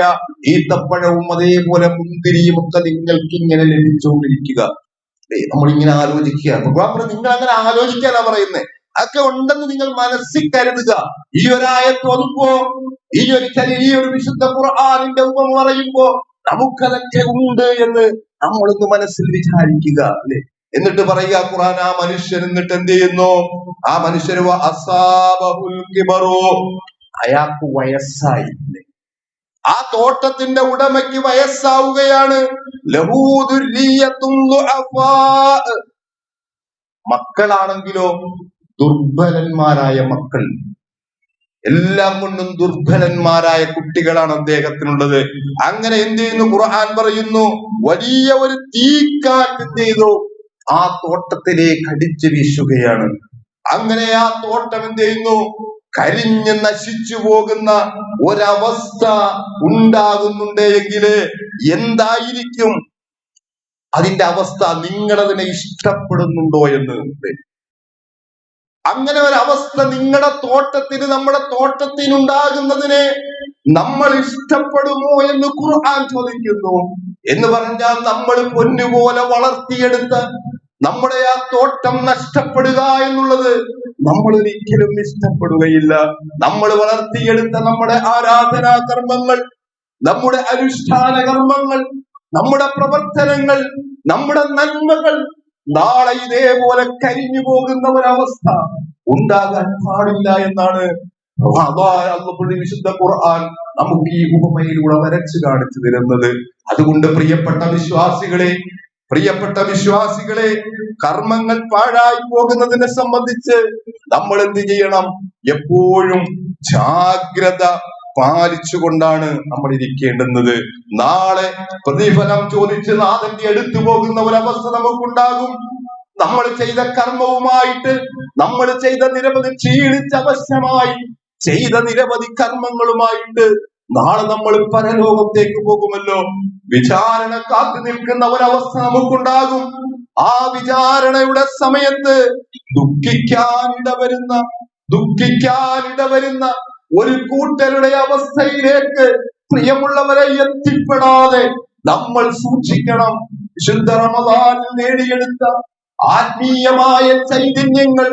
ഈത്തപ്പഴവും അതേപോലെ മുന്തിരിയും ഒക്കെ നിങ്ങൾക്ക് ഇങ്ങനെ ലഭിച്ചുകൊണ്ടിരിക്കുക. നമ്മളിങ്ങനെ ആലോചിക്കുക. നിങ്ങൾ അങ്ങനെ ആലോചിക്കാനാ പറയുന്നത്. അതൊക്കെ ഉണ്ടെന്ന് നിങ്ങൾ മനസ്സിൽ കരുതുക. ഈ ഒരായത്ത് ഓതുമ്പോ, ഈ ഒരു വിശുദ്ധ ഖുർആനിന്റെ ഉപമ പറയുമ്പോ നമുക്കതൊക്കെ ഉണ്ട് എന്ന് നമ്മളൊന്ന് മനസ്സിൽ വിചാരിക്കുക, അല്ലെ? എന്നിട്ട് പറയുക ഖുർആൻ, ആ മനുഷ്യൻ എന്നിട്ട് എന്ത് ചെയ്യുന്നു? ആ മനുഷ്യർ അയാൾക്ക് വയസ്സായി. ആ തോട്ടത്തിന്റെ ഉടമയ്ക്ക് വയസ്സാവുകയാണ്. മക്കളാണെങ്കിലോ ദുർബലന്മാരായ മക്കൾ, എല്ലാം കൊണ്ടും ദുർബലന്മാരായ കുട്ടികളാണ് അദ്ദേഹത്തിനുള്ളത്. അങ്ങനെ എന്ത് ചെയ്യുന്നു? ഖുർആൻ പറയുന്നു, വലിയ ഒരു തീക്കാറ്റ് എന്ത് ചെയ്തു? ആ തോട്ടത്തിലേക്ക് അടിച്ചു വീശുകയാണ്. അങ്ങനെ ആ തോട്ടം എന്ത് ചെയ്യുന്നു? കരിഞ്ഞ് നശിച്ചു പോകുന്ന ഒരവസ്ഥ ഉണ്ടാകുന്നുണ്ടെങ്കിൽ എന്തായിരിക്കും അതിന്റെ അവസ്ഥ? നിങ്ങളതിനെ ഇഷ്ടപ്പെടുന്നുണ്ടോ എന്ന്. അങ്ങനെ ഒരവസ്ഥ നിങ്ങളുടെ തോട്ടത്തിന്, നമ്മുടെ തോട്ടത്തിനുണ്ടാകുന്നതിനെ നമ്മൾ ഇഷ്ടപ്പെടുമോ എന്ന് ഖുർആൻ ചോദിക്കുന്നു. എന്ന് പറഞ്ഞാൽ നമ്മൾ പൊന്നുപോലെ വളർത്തിയെടുത്ത നമ്മുടെ ആ തോട്ടം നഷ്ടപ്പെടുക എന്നുള്ളത് നമ്മൾ ഒരിക്കലും ഇഷ്ടപ്പെടുകയില്ല. നമ്മൾ വളർത്തിയെടുത്ത നമ്മുടെ ആരാധനാ കർമ്മങ്ങൾ, നമ്മുടെ അനുഷ്ഠാന കർമ്മങ്ങൾ, നമ്മുടെ പ്രവർത്തനങ്ങൾ, നമ്മുടെ നന്മകൾ നാളെ ഇതേപോലെ കരിഞ്ഞു പോകുന്ന ഒരവസ്ഥ ഉണ്ടാകാൻ പാടില്ല എന്നാണ് വിശുദ്ധ ഖുർആൻ നമുക്ക് ഈ ഉപമയിലൂടെ വരച്ചു കാണിച്ചു തരുന്നത്. അതുകൊണ്ട് പ്രിയപ്പെട്ട വിശ്വാസികളെ, കർമ്മങ്ങൾ പാഴായി പോകുന്നതിനെ സംബന്ധിച്ച് നമ്മൾ എന്ത് ചെയ്യണം? എപ്പോഴും ജാഗ്രത പാലിച്ചുകൊണ്ടാണ് നമ്മൾ ഇരിക്കേണ്ടുന്നത്. നാളെ പ്രതിഫലം ചോദിച്ച് നാഥന്റെ അടുത്തു പോകുന്ന ഒരവസ്ഥ നമുക്കുണ്ടാകും. നമ്മൾ ചെയ്ത കർമ്മവുമായിട്ട്, നമ്മൾ ചെയ്ത നിരവധി ക്ഷീണിച്ച അവശമായി ചെയ്ത നിരവധി കർമ്മങ്ങളുമായിട്ട് നാളെ നമ്മൾ പരലോകത്തേക്ക് പോകുമല്ലോ. വിചാരണ കാത്തു നിൽക്കുന്ന ഒരവസ്ഥ നമുക്കുണ്ടാകും. ആ വിചാരണയുടെ സമയത്ത് ദുഃഖിക്കാനിടവരുന്ന ഒരു കൂട്ടരുടെ അവസ്ഥയിലേക്ക് പ്രിയമുള്ളവരെ എത്തിപ്പെടാതെ നമ്മൾ സൂക്ഷിക്കണം. വിശുദ്ധ റമദാനിൽ നേടിയെടുത്ത ആത്മീയമായ ചൈതന്യങ്ങൾ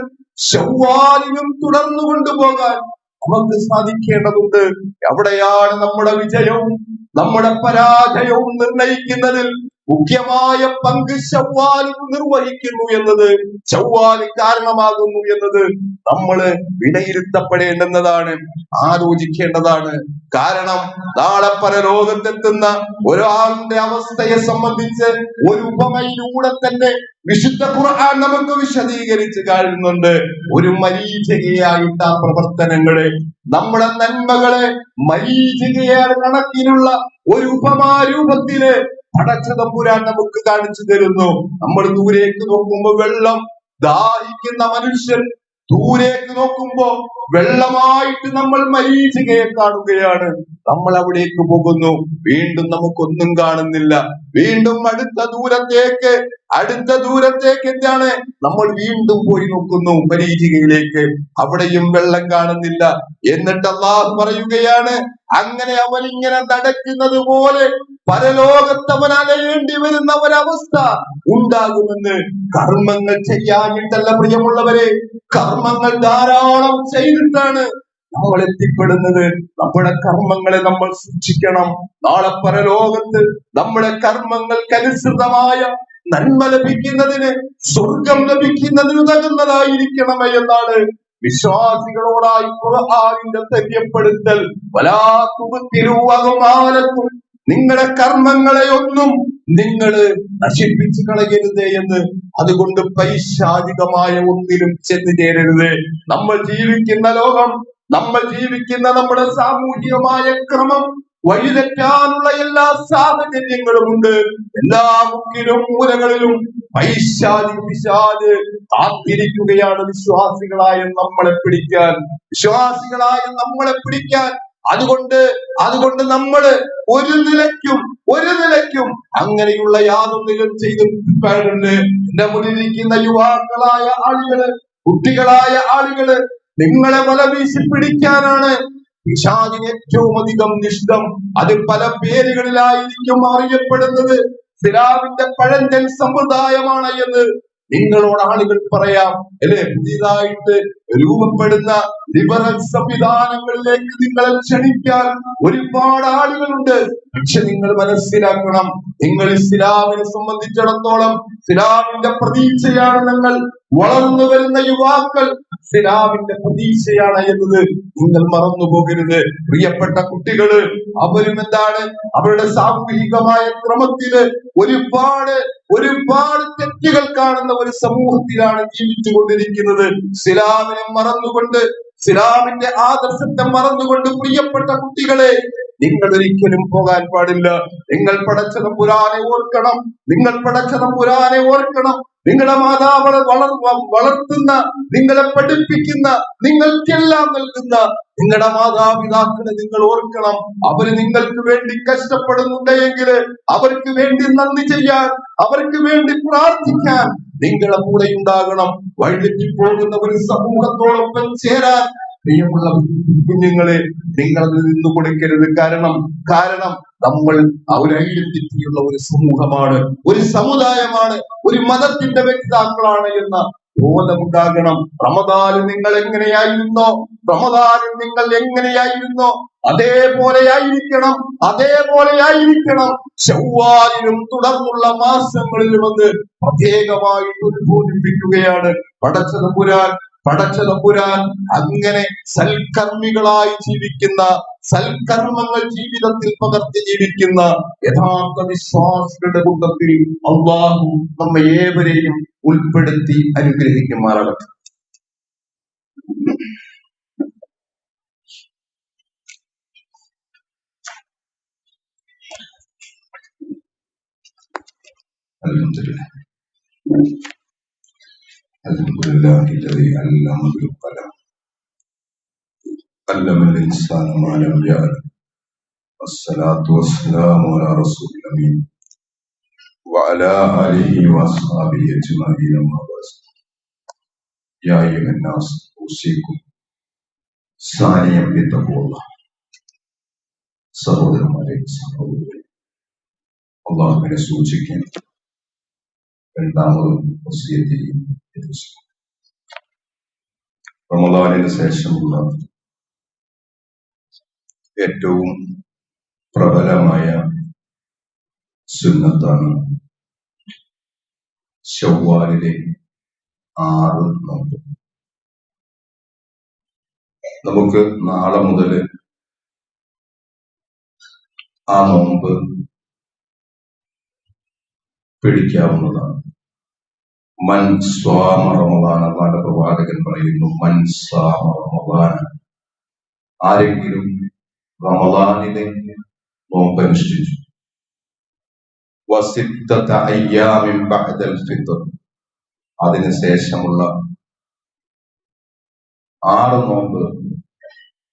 ശവ്വാലിലും തുടർന്നു കൊണ്ടുപോകാൻ നമുക്ക് സാധിക്കേണ്ടതുണ്ട്. എവിടെയാണ് നമ്മുടെ വിജയവും നമ്മുടെ പരാജയവും നിർണയിക്കുന്നതിൽ മുഖ്യമായ പങ്ക് ശവ്വാലിൽ നിർവഹിക്കുന്നു എന്നത്, ശവ്വാലിൽ കാരണമാകുന്നു എന്നത് നമ്മൾ വിലയിരുത്തപ്പെടേണ്ടുന്നതാണ്, ആലോചിക്കേണ്ടതാണ്. കാരണം നാളെ പരലോകത്തെത്തുന്ന ഒരാളുടെ അവസ്ഥയെ സംബന്ധിച്ച് ഒരു ഉപമയിലൂടെ തന്നെ വിശുദ്ധ ഖുർആൻ നമുക്ക് വിശദീകരിച്ച് കാണുന്നുണ്ട്. ഒരു മരീചികയായിട്ട് ആ പ്രവർത്തനങ്ങളെ, നമ്മുടെ നന്മകളെ മരീചികയുടെ കണക്കിനുള്ള ഒരു ഉപമാരൂപത്തില് പടച്ച തമ്പുരാൻ നമുക്ക് കാണിച്ചു തരുന്നു. നമ്മൾ ദൂരേക്ക് നോക്കുമ്പോൾ വെള്ളം ദാഹിക്കുന്ന മനുഷ്യൻ ദൂരേക്ക് നോക്കുമ്പോ വെള്ളമായിട്ട് നമ്മൾ മരീചികയെ കാണുകയാണ്. നമ്മൾ അവിടേക്ക് പോകുന്നു, വീണ്ടും നമുക്കൊന്നും കാണുന്നില്ല. വീണ്ടും അടുത്ത ദൂരത്തേക്ക് എന്താണ് നമ്മൾ വീണ്ടും പോയി നോക്കുന്നു മരീചികയിലേക്ക്, അവിടെയും വെള്ളം കാണുന്നില്ല. എന്നിട്ട് അല്ലാഹു പറയുകയാണ്, അങ്ങനെ അവൻ ഇങ്ങനെ നടക്കുന്നത് പോലെ പരലോകത്ത് അവൻ അലയേണ്ടി വരുന്ന ഒരവസ്ഥ ഉണ്ടാകുമെന്ന്. കർമ്മങ്ങൾ ചെയ്യാനിട്ടല്ല പ്രിയമുള്ളവരെ, കർമ്മങ്ങൾ ധാരാളം ചെയ്തിട്ടാണ് നമ്മൾ എത്തിപ്പെടുന്നത്. നമ്മുടെ കർമ്മങ്ങളെ നമ്മൾ സൂക്ഷിക്കണം. നാളെ പരലോകത്ത് നമ്മുടെ കർമ്മങ്ങൾക്കനുസൃതമായ നന്മ ലഭിക്കുന്നതിന്, സ്വർഗം ലഭിക്കുന്നതിന് ഉതകുന്നതായിരിക്കണമേ എന്നാണ് വിശ്വാസികളോടായി ഖുർആനിന്റെ തെര്യപ്പെടുത്തൽ. വലാത്തുബത്തിലുവകുമാനക്കും, നിങ്ങളുടെ കർമ്മങ്ങളെ ഒന്നും നിങ്ങൾ നശിപ്പിച്ചു കളയരുത് എന്ന്. അതുകൊണ്ട് പൈശാചികമായ ഒന്നിലും ചെന്നു ചേരരുത്. നമ്മൾ ജീവിക്കുന്ന ലോകം, നമ്മൾ ജീവിക്കുന്ന നമ്മുടെ സാമൂഹികമായ ക്രമം വഴിതെറ്റാനുള്ള എല്ലാ സാഹചര്യങ്ങളും ഉണ്ട്. എല്ലാ മുക്കിലും മൂലകളിലും പിശാച് കാത്തിരിക്കുകയാണ് വിശ്വാസികളായ നമ്മളെ പിടിക്കാൻ. അതുകൊണ്ട് നമ്മള് ഒരു നിലയ്ക്കും അങ്ങനെയുള്ള യാതൊന്നിലും ചെയ്തു പാടുണ്ട്. എന്റെ മുന്നിലിരിക്കുന്ന യുവാക്കളായ ആളുകള്, കുട്ടികളായ ആളുകള്, നിങ്ങളെ വല വീശി പിടിക്കാനാണ് പിശാചിന് ഏറ്റവും അധികം ഇഷ്ടം. അത് പല പേരുകളിലായിരിക്കും അറിയപ്പെടുന്നത്. ഇസ്ലാമിന്റെ പഴഞ്ചൻ സമ്പ്രദായമാണ് എന്ന് നിങ്ങളോട് ആളുകൾ പറയാം, അല്ലെ? പുതിയതായിട്ട് രൂപപ്പെടുന്ന ലിബറൽ സംവിധാനങ്ങളിലേക്ക് നിങ്ങളെ ക്ഷണിക്കാൻ ഒരുപാട് ആളുകളുണ്ട്. പക്ഷെ നിങ്ങൾ മനസ്സിലാക്കണം, നിങ്ങൾ ഇസ്ലാമിനെ സംബന്ധിച്ചിടത്തോളം ഇസ്ലാമിന്റെ പ്രതീക്ഷയാണ്. നിങ്ങൾ വളർന്നു വരുന്ന യുവാക്കൾ ഇസ്ലാമിന്റെ പ്രതീക്ഷയാണ് എന്നത് നിങ്ങൾ മറന്നു പോകരുത്. പ്രിയപ്പെട്ട കുട്ടികള്, അവരും എന്താണ്, അവരുടെ സാമൂഹികമായ ക്രമത്തില് ഒരുപാട് തെറ്റുകൾ കാണുന്ന ഒരു സമൂഹത്തിലാണ് ജീവിച്ചുകൊണ്ടിരിക്കുന്നത്. ഇസ്ലാമിനെ മറന്നുകൊണ്ട്, ഇസ്ലാമിന്റെ ആദർശത്തെ മറന്നുകൊണ്ട് പ്രിയപ്പെട്ട കുട്ടികളെ, നിങ്ങൾ ഒരിക്കലും പോകാൻ പാടില്ല. നിങ്ങൾ പടച്ച തമ്പുരാനെ ഓർക്കണം. നിങ്ങളുടെ മാതാവിനെ വളർത്തുന്ന, നിങ്ങളെ പഠിപ്പിക്കുന്ന, നിങ്ങൾക്കെല്ലാം നൽകുന്ന നിങ്ങളുടെ മാതാപിതാക്കളെ നിങ്ങൾ ഓർക്കണം. അവര് നിങ്ങൾക്ക് വേണ്ടി കഷ്ടപ്പെടുന്നുണ്ടെങ്കിൽ അവർക്ക് വേണ്ടി നന്ദി ചെയ്യാൻ, അവർക്ക് വേണ്ടി പ്രാർത്ഥിക്കാൻ നിങ്ങളെ കൂടെ ഉണ്ടാകണം. വഴിതെറ്റി പോകുന്ന ഒരു സമൂഹത്തോടൊപ്പം ചേരാൻ പ്രിയമുള്ള കുഞ്ഞുങ്ങളെ നിങ്ങൾ അതിൽ നിന്ന് കൊടുക്കരുത്. കാരണം നമ്മൾ ഒരു ഐഡന്റിറ്റിയുള്ള ഒരു സമൂഹമാണ്, ഒരു സമുദായമാണ്, ഒരു മതത്തിന്റെ വ്യക്താക്കളാണ് എന്ന ബോധമുണ്ടാകണം. റമദാനിൽ നിങ്ങൾ എങ്ങനെയായിരുന്നോ അതേപോലെയായിരിക്കണം ശവ്വാലിലും തുടർന്നുള്ള മാസങ്ങളിലും അത് പ്രത്യേകമായിട്ട് ഉദ്ബോധിപ്പിക്കുകയാണ് പടച്ചതമ്പുരാൻ. അങ്ങനെ സൽക്കർമ്മികളായി ജീവിക്കുന്ന, സൽക്കർമ്മങ്ങൾ ജീവിതത്തിൽ പകർത്തി ജീവിക്കുന്ന യഥാർത്ഥ വിശ്വാസികളുടെ കൂട്ടത്തിൽ അല്ലാഹു നമ്മെ ഏവരെയും ഉൾപ്പെടുത്തി അനുഗ്രഹിക്കുമാറാകട്ടെ. അൽഹംദുലില്ലാഹി الذي علم بالقلم علم الإنسان ما لم يعلم والصلاة والسلام على رسول الأمين وعلى آله وأصحابه أجمعين أما بعد يا أيها الناس أوصيكم ثانيا بتقوى الله. സഹോദരന്മാരെ, അല്ലാഹുവിനെ സൂക്ഷിക്കാൻ രണ്ടാമതും വസിയത്ത് ചെയ്യുന്നു. റമദാനിന് ശേഷമുള്ള ഏറ്റവും പ്രബലമായ സുന്നത്താണ് ശവ്വാലിലെ 6 നോമ്പ്. നമുക്ക് നാളെ മുതൽ ആ നോമ്പ് പിടിക്കാവുന്നതാണ്. മൻ സ്വാമ റമദാൻ, അല്ലാഹുവിന്റെ പ്രവാചകൻ പറയുന്നു, മൻ സ്വാമ റമദാൻ, ആരെങ്കിലും റമദാനിലെ നോമ്പനുഷ്ഠിച്ചു, വസിത്തത അയ്യാമിൻ ബഅദൽ ഫിത്ർ, അതിനുശേഷമുള്ള 6 നോമ്പ്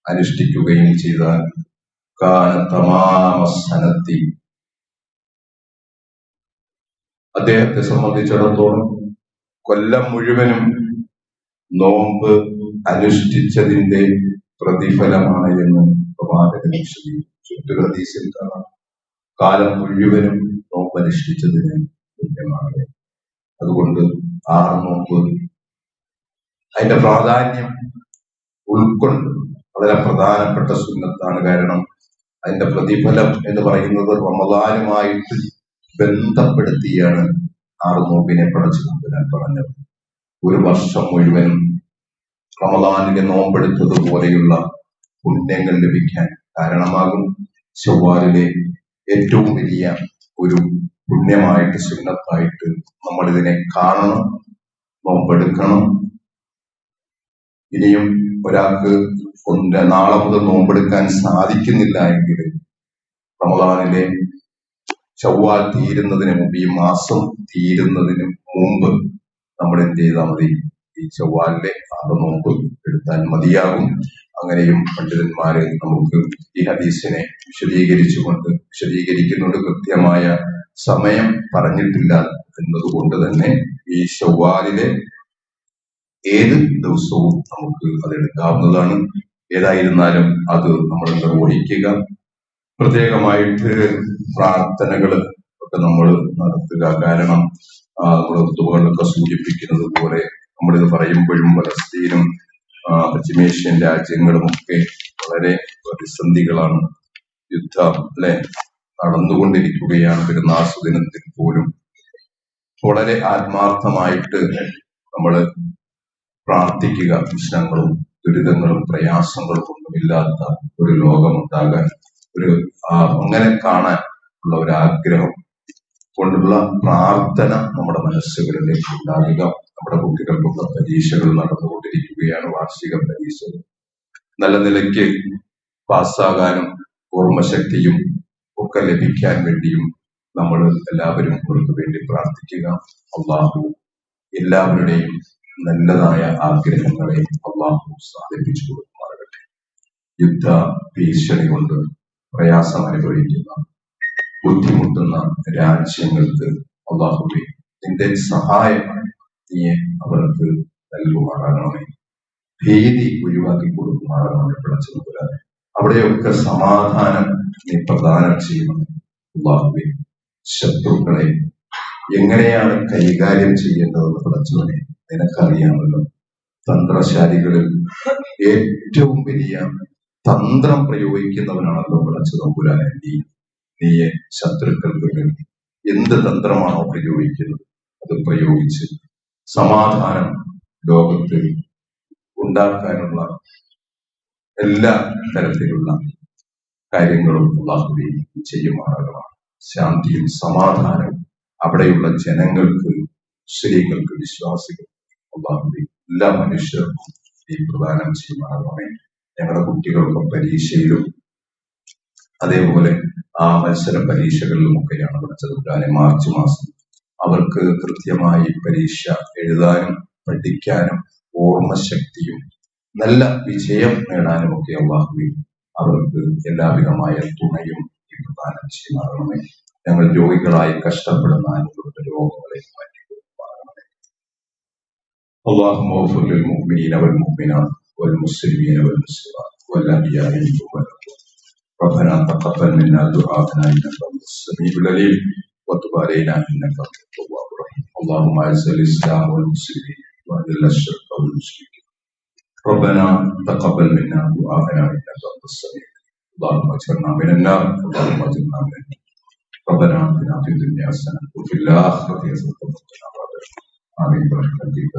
അനുഷ്ഠിക്കുകയും ചെയ്താൽ സനത്തി അദ്ദേഹത്തെ സംബന്ധിച്ചിടത്തോളം കൊല്ലം മുഴുവനും നോമ്പ് അനുഷ്ഠിച്ചതിന്റെ പ്രതിഫലമാണ് എന്ന് പ്രവാചകൻ ചുറ്റുപ്രതീക്ഷയിൽ കാണാം. കാലം മുഴുവനും നോമ്പ് അനുഷ്ഠിച്ചതിന് തുല്യമാണ്. അതുകൊണ്ട് 6 നോമ്പ് അതിന്റെ പ്രാധാന്യം ഉൾക്കൊണ്ട് വളരെ പ്രധാനപ്പെട്ട സുന്നത്താണ്. കാരണം അതിന്റെ പ്രതിഫലം എന്ന് പറയുന്നത് റമദാനുമായിട്ട് ബന്ധപ്പെടുത്തിയാണ് 6 നോമ്പിനെ പടച്ചുകൊണ്ട് ഞാൻ പറഞ്ഞത്. ഒരു വർഷം മുഴുവനും റമദാനിലെ നോമ്പെടുത്തതുപോലെയുള്ള പുണ്യങ്ങൾ ലഭിക്കാൻ കാരണമാകും. ചൊവ്വാലിലെ ഏറ്റവും വലിയ ഒരു പുണ്യമായിട്ട് സുന്നത്തായിട്ട് നമ്മൾ ഇതിനെ കാണണം, നോമ്പെടുക്കണം. ഇനിയും ഒരാൾക്ക് നാളെ മുതൽ നോമ്പെടുക്കാൻ സാധിക്കുന്നില്ല എങ്കിൽ റമദാനിലെ ചൊവ്വാൽ തീരുന്നതിന് മുമ്പ്, ഈ മാസം തീരുന്നതിന് മുമ്പ് നമ്മൾ എന്ത് ചെയ്താൽ മതി? ഈ ചൊവ്വാലിലെ 6 നോമ്പ് എടുത്താൽ മതിയാകും. അങ്ങനെയും പണ്ഡിതന്മാരെ നമുക്ക് ഈ ഹദീസിനെ വിശദീകരിക്കുന്നുണ്ട്. കൃത്യമായ സമയം പറഞ്ഞിട്ടില്ല എന്നതുകൊണ്ട് തന്നെ ഈ ചൊവ്വാലിലെ ഏത് ദിവസവും നമുക്ക് അതെടുക്കാവുന്നതാണ്. ഏതായിരുന്നാലും അത് നമ്മൾ നിർവഹിക്കുക. പ്രത്യേകമായിട്ട് പ്രാർത്ഥനകൾ ഒക്കെ നമ്മൾ നടത്തുക. കാരണം നമ്മുടെ കുത്തുബകളിലൊക്കെ സൂചിപ്പിക്കുന്നത് പോലെ നമ്മളിത് പറയുമ്പോഴും പലസ്തീനും പശ്ചിമേഷ്യൻ രാജ്യങ്ങളുമൊക്കെ വളരെ പ്രതിസന്ധികളാണ്. യുദ്ധം നടന്നുകൊണ്ടിരിക്കുകയാണ്. പെരുന്നാൾ സുദിനത്തിൽ പോലും വളരെ ആത്മാർത്ഥമായിട്ട് നമ്മൾ പ്രാർത്ഥിക്കുക. പ്രശ്നങ്ങളും ദുരിതങ്ങളും പ്രയാസങ്ങളും ഒന്നുമില്ലാത്ത ഒരു ലോകമുണ്ടാകാൻ, അങ്ങനെ കാണാൻ ഉള്ള ഒരു ആഗ്രഹം കൊണ്ടുള്ള പ്രാർത്ഥന നമ്മുടെ മനസ്സുകളിലേക്ക് ഉണ്ടാകുക. നമ്മുടെ കുട്ടികൾക്കൊക്കെ പരീക്ഷകൾ നടന്നുകൊണ്ടിരിക്കുകയാണ്, വാർഷിക പരീക്ഷകൾ. നല്ല നിലയ്ക്ക് പാസ്സാകാനും ഓർമ്മശക്തിയും ഒക്കെ ലഭിക്കാൻ വേണ്ടിയും നമ്മൾ എല്ലാവരും അവർക്ക് വേണ്ടി പ്രാർത്ഥിക്കുക. അള്ളാഹു എല്ലാവരുടെയും നല്ലതായ ആഗ്രഹങ്ങളെ അള്ളാഹു സാധിപ്പിച്ചു കൊടുക്കുമാറാകട്ടെ. യുദ്ധ ഭീഷണി കൊണ്ട് പ്രയാസം അനുഭവിക്കുന്ന, ബുദ്ധിമുട്ടുന്ന രാജ്യങ്ങൾക്ക് അള്ളാഹുവേ നിന്റെ സഹായം നീ അവർക്ക് നൽകുമാറാകണമേ. ഭീതി ഒഴിവാക്കി കൊടുക്കുമാറാകണമേ. പിടച്ചതുപോലെ അവിടെയൊക്കെ സമാധാനം നീ പ്രദാനം ചെയ്യണമേ. അള്ളാഹുവേ ശത്രുക്കളെ എങ്ങനെയാണ് കൈകാര്യം ചെയ്യേണ്ടതെന്ന് പിടച്ചവനെ നിനക്കറിയാമല്ലോ. തന്ത്രശാലികളിൽ ഏറ്റവും വലിയ തന്ത്രം പ്രയോഗിക്കുന്നവനാണല്ലോ പിടച്ചതമ്പുരാനെ നീ ശത്രുക്കൾക്ക് വേണ്ടി എന്ത് തന്ത്രമാണോ പ്രയോഗിക്കുന്നത് അത് പ്രയോഗിച്ച് സമാധാനം ലോകത്ത് ഉണ്ടാക്കാനുള്ള എല്ലാ തരത്തിലുള്ള കാര്യങ്ങളും അല്ലാഹുവേ ചെയ്യുമാറാകണം. ശാന്തിയും സമാധാനവും അവിടെയുള്ള ജനങ്ങൾക്ക്, മുസ്ലിങ്ങൾക്ക്, വിശ്വാസികൾ അല്ലാഹുവേ എല്ലാ മനുഷ്യർക്കും ഈ പ്രദാനം ചെയ്യുമാറാകണമേ. ഞങ്ങളുടെ കുട്ടികൾക്കും പരീക്ഷയിലും അതേപോലെ ആ മത്സര പരീക്ഷകളിലുമൊക്കെയാണ് പഠിച്ചത്. മാർച്ച് മാസം അവർക്ക് കൃത്യമായി പരീക്ഷ എഴുതാനും പഠിക്കാനും ഓർമ്മശക്തിയും നല്ല വിജയം നേടാനും ഒക്കെ അല്ലാഹുവേ അവർക്ക് എല്ലാവിധമായ തുണയും പ്രദാനം ചെയ്യുമാറാകണമേ. ഞങ്ങൾ രോഗികളായി കഷ്ടപ്പെടുന്ന അനുഭവത്തെ രോഗങ്ങളെ മാറ്റി കൊടുക്കുമാറാകണമേ. اللهم اغفر للمؤمنين والمؤمنات والمسلمين والمسلمات والأحياء منهم والأموات. ربنا تقبل منا دعاءنا إنك أنت السميع العليم وتب علينا إنك أنت التواب الرحيم. اللهم أعز الإسلام والمسلمين وأذل الشرك والمشركين. ربنا تقبل منا دعاءنا إنك أنت السميع العليم. اللهم اجرنا من النار. اللهم اجرنا من النار. ربنا آتنا في الدنيا حسنة وفي الآخرة حسنة وقنا عذاب النار. آمين برحمتك يا